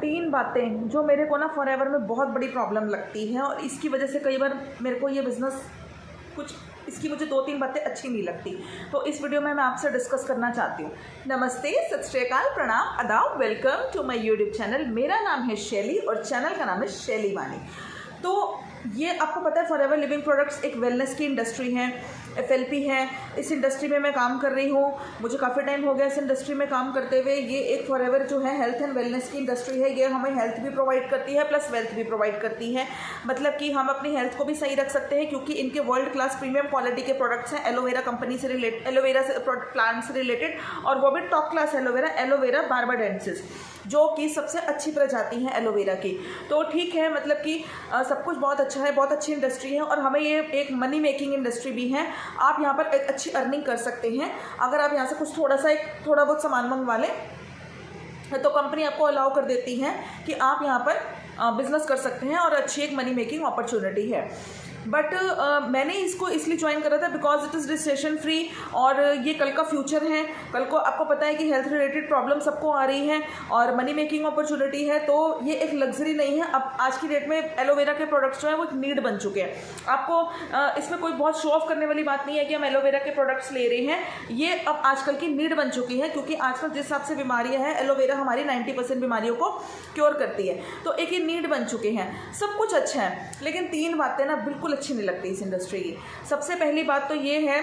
तीन बातें जो मेरे को ना फॉरएवर में बहुत बड़ी प्रॉब्लम लगती है और इसकी वजह से कई बार मेरे को ये बिज़नेस कुछ इसकी मुझे 2-3 बातें अच्छी नहीं लगती, तो इस वीडियो में मैं आपसे डिस्कस करना चाहती हूँ। नमस्ते, सत श्री अकाल, प्रणाम, आदाब, welcome to my YouTube channel. मेरा नाम है शैली और चैनल का नाम है शैली वानी। तो ये आपको पता है फॉरएवर लिविंग प्रोडक्ट्स एक वेलनेस की इंडस्ट्री है, FLP है। इस इंडस्ट्री में मैं काम कर रही हूँ, मुझे काफ़ी टाइम हो गया इस इंडस्ट्री में काम करते हुए। ये एक फॉरएवर जो है हेल्थ एंड वेलनेस की इंडस्ट्री है। ये हमें हेल्थ भी प्रोवाइड करती है प्लस वेल्थ भी प्रोवाइड करती है, मतलब कि हम अपनी हेल्थ को भी सही रख सकते हैं क्योंकि इनके वर्ल्ड क्लास प्रीमियम क्वालिटी के प्रोडक्ट्स हैं एलोवेरा कंपनी से रिलेटेड, एलोवेरा से प्लांट से रिलेटेड, और वो भी टॉप क्लास एलोवेरा बार्बाडेंसिस, जो कि सबसे अच्छी प्रजाति है एलोवेरा की। तो ठीक है, मतलब कि सब कुछ बहुत अच्छा है, बहुत अच्छी इंडस्ट्री है और हमें ये एक मनी मेकिंग इंडस्ट्री भी है। आप यहाँ पर एक अच्छी अर्निंग कर सकते हैं अगर आप यहाँ से कुछ थोड़ा बहुत सामान मंगवा लें, तो कंपनी आपको अलाउ कर देती है कि आप यहाँ पर बिजनेस कर सकते हैं और अच्छी एक मनी मेकिंग अपॉर्चुनिटी है। बट मैंने इसको इसलिए ज्वाइन करा था because it is registration free और ये कल का फ्यूचर है। कल को आपको पता है कि हेल्थ रिलेटेड प्रॉब्लम सबको आ रही है और मनी मेकिंग अपॉर्चुनिटी है, तो ये एक लग्जरी नहीं है। अब आज की डेट में एलोवेरा के प्रोडक्ट्स जो है वो एक नीड बन चुके हैं। आपको इसमें कोई बहुत शो ऑफ करने वाली बात नहीं है कि हम एलोवेरा के प्रोडक्ट्स ले रहे हैं, ये अब आजकल की नीड बन चुकी है क्योंकि आजकल जिस हिसाब से बीमारियाँ हैं, एलोवेरा हमारी 90% बीमारियों को क्योर करती है, तो एक ये नीड बन चुके हैं। सब कुछ अच्छा है, लेकिन 3 बातें ना बिल्कुल अच्छी नहीं लगती इस इंडस्ट्री की। सबसे पहली बात तो ये है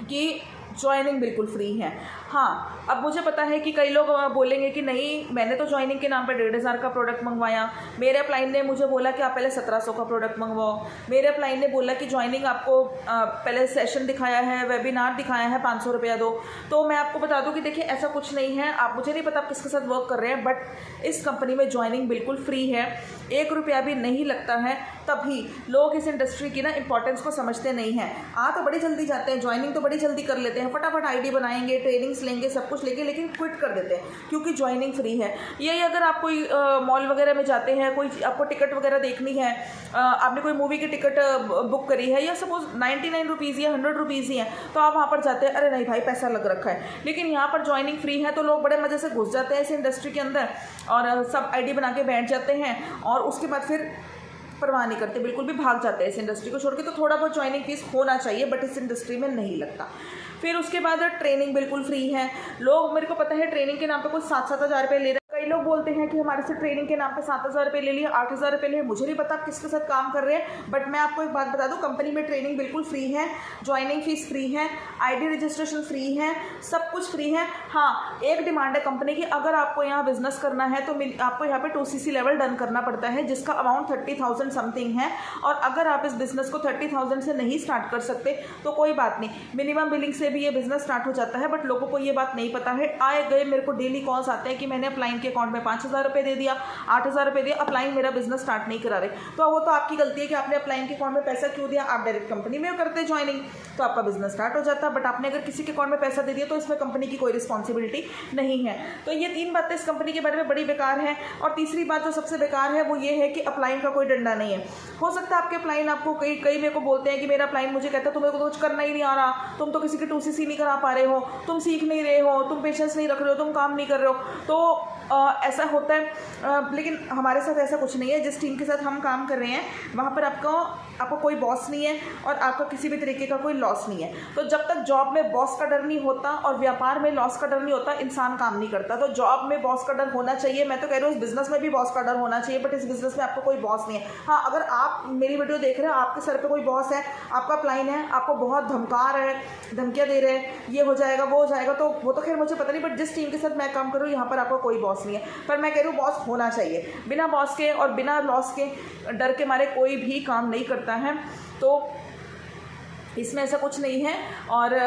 कि ज्वाइनिंग बिल्कुल फ्री है। हाँ, अब मुझे पता है कि कई लोग बोलेंगे कि नहीं, मैंने तो ज्वाइनिंग के नाम पर 1,500 का प्रोडक्ट मंगवाया। मेरे अपलाइन ने मुझे बोला कि आप पहले 1700 का प्रोडक्ट मंगवाओ। मेरे अपलाइन ने बोला कि ज्वाइनिंग आपको पहले सेशन दिखाया है, वेबिनार दिखाया है, 500 रुपया दो। तो मैं आपको बता दूं कि देखिए ऐसा कुछ नहीं है। आप, मुझे नहीं पता आप किसके साथ वर्क कर रहे हैं, बट इस कंपनी में ज्वाइनिंग बिल्कुल फ्री है, 1 रुपया भी नहीं लगता है। तभी लोग इस इंडस्ट्री की ना इंपॉर्टेंस को समझते नहीं हैं। तो बड़ी जल्दी जाते हैं, ज्वाइनिंग तो बड़ी जल्दी कर लेते हैं, फटाफट ID बनाएंगे, ट्रेनिंग्स लेंगे, सब कुछ लेंगे, लेकिन क्विट कर देते हैं क्योंकि ज्वाइनिंग फ्री है। यही अगर आप कोई मॉल वगैरह में जाते हैं, कोई आपको टिकट वगैरह देखनी है, आपने कोई मूवी की टिकट बुक करी है या सपोज 99 रुपीज़ या 100 रुपीज़ ही है, तो आप वहाँ पर जाते हैं, अरे नहीं भाई पैसा लग रखा है। लेकिन यहाँ पर ज्वाइनिंग फ्री है तो लोग बड़े मज़े से घुस जाते हैं इस इंडस्ट्री के अंदर और सब ID बना के बैठ जाते हैं और उसके बाद फिर परवाह नहीं करते, बिल्कुल भी भाग जाते हैं इस इंडस्ट्री को छोड़ के। तो थोड़ा बहुत ज्वाइनिंग फीस होना चाहिए, बट इस इंडस्ट्री में नहीं लगता। फिर उसके बाद ट्रेनिंग बिल्कुल फ्री है। लोग, मेरे को पता है ट्रेनिंग के नाम पे कुछ 7-7 हज़ार रुपये ले रहे हैं। कई लोग बोलते हैं कि हमारे से ट्रेनिंग के नाम पे 7,000 रुपये ले लिए, 8,000 रुपये लिए। मुझे नहीं पता आप किसके साथ काम कर रहे हैं, बट मैं आपको एक बात बता दूं, कंपनी में ट्रेनिंग बिल्कुल फ्री है, ज्वाइनिंग फीस फ्री है, ID रजिस्ट्रेशन फ्री है, सब कुछ फ्री है। हाँ, एक डिमांड है कंपनी की, अगर आपको यहाँ बिजनेस करना है तो आपको यहाँ पे 2CC लेवल डन करना पड़ता है जिसका अमाउंट 30,000 समथिंग है। और अगर आप इस बिजनेस को 30,000 से नहीं स्टार्ट कर सकते तो कोई बात नहीं, मिनिमम बिलिंग से भी ये बिजनेस स्टार्ट हो जाता है। बट लोगों को ये बात नहीं पता है। आए गए मेरे को डेली कॉल्स आते हैं कि मैंने अपलाइन के अकाउंट में 5,000 रुपये दे दिया, 8,000 रुपये दिया, अपलाइन मेरा बिजनेस स्टार्ट नहीं करा रहे। तो वो तो आपकी गलती है कि आपने अपलाइन के अकाउंट में पैसा क्यों दिया। आप डायरेक्ट कंपनी में करते ज्वाइनिंग तो आपका बिजनेस स्टार्ट हो जाता, बट आपने अगर किसी के अकाउंट में पैसा दे दिया तो इसमें कंपनी की कोई रिस्पॉन्सिबिलिटी नहीं है। तो ये 3 बातें इस कंपनी के बारे में बड़ी बेकार है। और तीसरी बात जो सबसे बेकार है वो ये है कि अपलाइन का कोई डंडा नहीं है। हो सकता है आपके अपलाइन आपको कई मेरे को बोलते हैं कि मेरा अपलाइन मुझे कहता है तुम्हें कुछ करना ही नहीं आ रहा, तुम तो किसी की 2CC नहीं करा पा रहे हो, तुम सीख नहीं रहे हो, तुम पेशेंस नहीं रख रहे हो, तुम काम नहीं कर रहे हो। तो ऐसा होता है, लेकिन हमारे साथ ऐसा कुछ नहीं है। जिस टीम के साथ हम काम कर रहे हैं वहाँ पर आपको कोई बॉस नहीं है और आपका किसी भी तरीके का कोई लॉस नहीं है। तो जब तक जॉब में बॉस का डर नहीं होता और व्यापार में लॉस का डर नहीं होता, इंसान काम नहीं करता। तो जॉब में बॉस का डर होना चाहिए। मैं तो कह रही हूँ इस बिजनेस में भी बॉस का डर होना चाहिए, बट इस बिजनेस में आपको कोई बॉस नहीं है। हाँ, अगर आप मेरी वीडियो देख रहे हैं, आपके सर पे कोई बॉस है, आपका अपलाइन है, आपको बहुत धमका रहे हैं, धमकियाँ दे रहे हैं, ये हो जाएगा वो हो जाएगा, तो वो तो खैर मुझे पता नहीं, बट जिस टीम के साथ मैं काम करूँ यहाँ पर आपको कोई बॉस नहीं है। पर मैं कह रही हूँ बॉस होना चाहिए। बिना बॉस के और बिना लॉस के डर के मारे कोई भी काम नहीं करता है। तो इसमें ऐसा कुछ नहीं है। और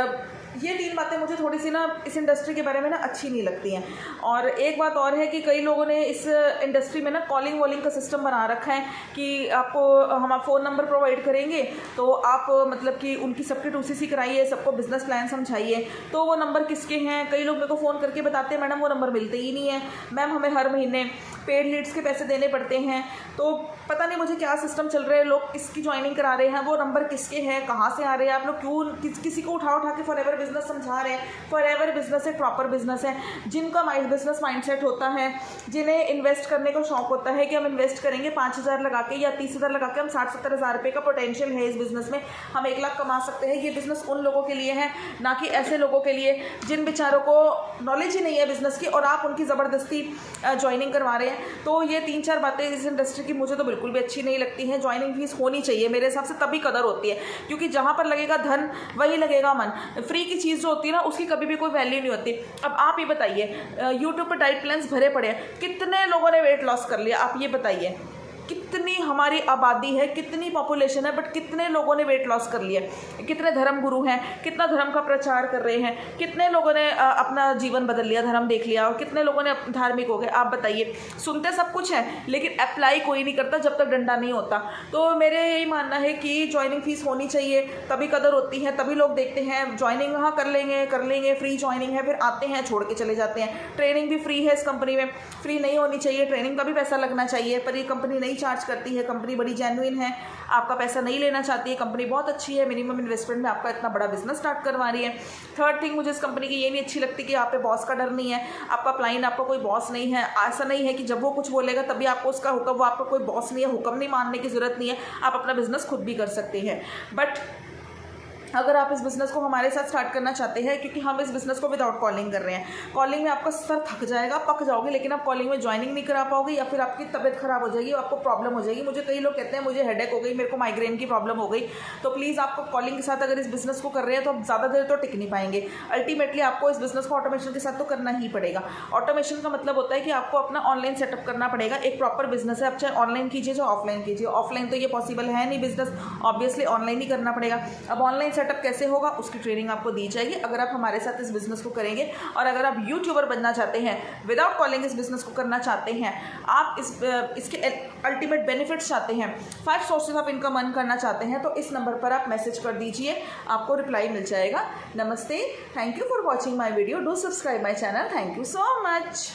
ये 3 बातें मुझे थोड़ी सी ना इस इंडस्ट्री के बारे में ना अच्छी नहीं लगती हैं। और एक बात और है कि कई लोगों ने इस इंडस्ट्री में ना कॉलिंग वॉलिंग का सिस्टम बना रखा है कि आपको हम फ़ोन नंबर प्रोवाइड करेंगे तो आप मतलब कि उनकी सबकी 2CC कराइए, सबको बिजनेस प्लान समझाइए। तो वो नंबर किसके हैं, कई लोग मेरे को फ़ोन करके बताते हैं मैडम वो नंबर मिलते ही नहीं है, मैम हमें हर महीने पेड लीड्स के पैसे देने पड़ते हैं। तो पता नहीं मुझे क्या सिस्टम चल रहे हैं, लोग किसकी ज्वाइनिंग करा रहे हैं, वो नंबर किसके हैं, कहाँ से आ रहे हैं, आप लोग क्यों किसी को उठा के फॉरएवर बिजनेस समझा रहे हैं। फॉरएवर बिजनेस एक प्रॉपर बिजनेस है। जिनका बिजनेस माइंडसेट होता है, जिन्हें इन्वेस्ट करने का शौक होता है कि हम इन्वेस्ट करेंगे 5,000 लगा के या 30,000 लगा के, हम 60-70 हज़ार रुपये का पोटेंशियल है इस बिज़नेस में, हम 1 लाख कमा सकते हैं। ये बिज़नेस उन लोगों के लिए है, ना कि ऐसे लोगों के लिए जिन बेचारों को नॉलेज ही नहीं है बिज़नेस की और आप उनकी ज़बरदस्ती ज्वाइनिंग करवा रहे हैं। तो ये 3-4 बातें इस इंडस्ट्री की मुझे तो बिल्कुल भी अच्छी नहीं लगती हैं। ज्वाइनिंग फीस होनी चाहिए मेरे हिसाब से, तभी कदर होती है, क्योंकि जहाँ पर लगेगा धन वही लगेगा मन। फ्री की चीज़ जो होती है ना, उसकी कभी भी कोई वैल्यू नहीं होती। अब आप ये बताइए, यूट्यूब पर डाइट प्लान्स भरे पड़े हैं, कितने लोगों ने वेट लॉस कर लिया, आप ये बताइए। कितनी हमारी आबादी है, कितनी पॉपुलेशन है, बट कितने लोगों ने वेट लॉस कर लिया। कितने धर्म गुरु हैं, कितना धर्म का प्रचार कर रहे हैं, कितने लोगों ने अपना जीवन बदल लिया, धर्म देख लिया, और कितने लोगों ने धार्मिक हो गए। आप बताइए, सुनते सब कुछ है लेकिन अप्लाई कोई नहीं करता जब तक डंडा नहीं होता। तो मेरे यही मानना है कि ज्वाइनिंग फीस होनी चाहिए, तभी कदर होती है, तभी लोग देखते हैं। ज्वाइनिंग हाँ कर लेंगे, फ्री ज्वाइनिंग है, फिर आते हैं छोड़ के चले जाते हैं। ट्रेनिंग भी फ्री है इस कंपनी में, फ्री नहीं होनी चाहिए, ट्रेनिंग का भी पैसा लगना चाहिए, पर ये कंपनी नहीं चार्ज करती है। कंपनी बड़ी जेन्युइन है, आपका पैसा नहीं लेना चाहती है, कंपनी बहुत अच्छी है, मिनिमम इन्वेस्टमेंट में आपका इतना बड़ा बिजनेस स्टार्ट करवा रही है। थर्ड थिंग, मुझे इस कंपनी की ये नहीं अच्छी लगती कि आप पे बॉस का डर नहीं है, आपका अपलाइन, आपका कोई बॉस नहीं है। ऐसा नहीं है कि जब वो कुछ बोलेगा तभी आपको उसका हुक्म, वो आपका कोई बॉस नहीं है, हुक्म नहीं मानने की ज़रूरत नहीं है, आप अपना बिजनेस खुद भी कर सकते हैं। बट अगर आप इस बिज़नेस को हमारे साथ स्टार्ट करना चाहते हैं, क्योंकि हम इस बिज़नेस को विदाउट कॉलिंग कर रहे हैं। कॉलिंग में आपका सर थक जाएगा, पक जाओगे, लेकिन आप कॉलिंग में ज्वाइनिंग नहीं करा पाओगे, या फिर आपकी तबीयत खराब हो जाएगी, आपको प्रॉब्लम हो जाएगी। मुझे कई लोग कहते हैं मुझे हेडेक हो गई, मेरे को माइग्रेन की प्रॉब्लम हो गई। तो प्लीज़ आपको कॉलिंग के साथ अगर इस बिज़नेस को कर रहे हैं तो आप ज़्यादा देर तो टिक नहीं पाएंगे। अल्टीमेटली आपको इस बिज़नेस को ऑटोमेशन के साथ तो करना ही पड़ेगा। ऑटोमेशन का मतलब होता है कि आपको अपना ऑनलाइन सेटअप करना पड़ेगा। एक प्रॉपर बिजनेस है, आप चाहे ऑनलाइन कीजिए चाहे ऑफलाइन कीजिए। ऑफलाइन तो ये पॉसिबल है नहीं बिजनेस, ऑब्वियसली ऑनलाइन ही करना पड़ेगा। अब ऑनलाइन सेटअप कैसे होगा, उसकी ट्रेनिंग आपको दी जाएगी अगर आप हमारे साथ इस बिजनेस को करेंगे। और अगर आप यूट्यूबर बनना चाहते हैं, विदाउट कॉलिंग इस बिजनेस को करना चाहते हैं, आप इसके अल्टीमेट बेनिफिट्स चाहते हैं, 5 सोर्सेज ऑफ इनकम अर्न करना चाहते हैं, तो इस नंबर पर आप मैसेज कर दीजिए, आपको रिप्लाई मिल जाएगा। नमस्ते, thank you for watching my video, do subscribe my channel, thank you so much.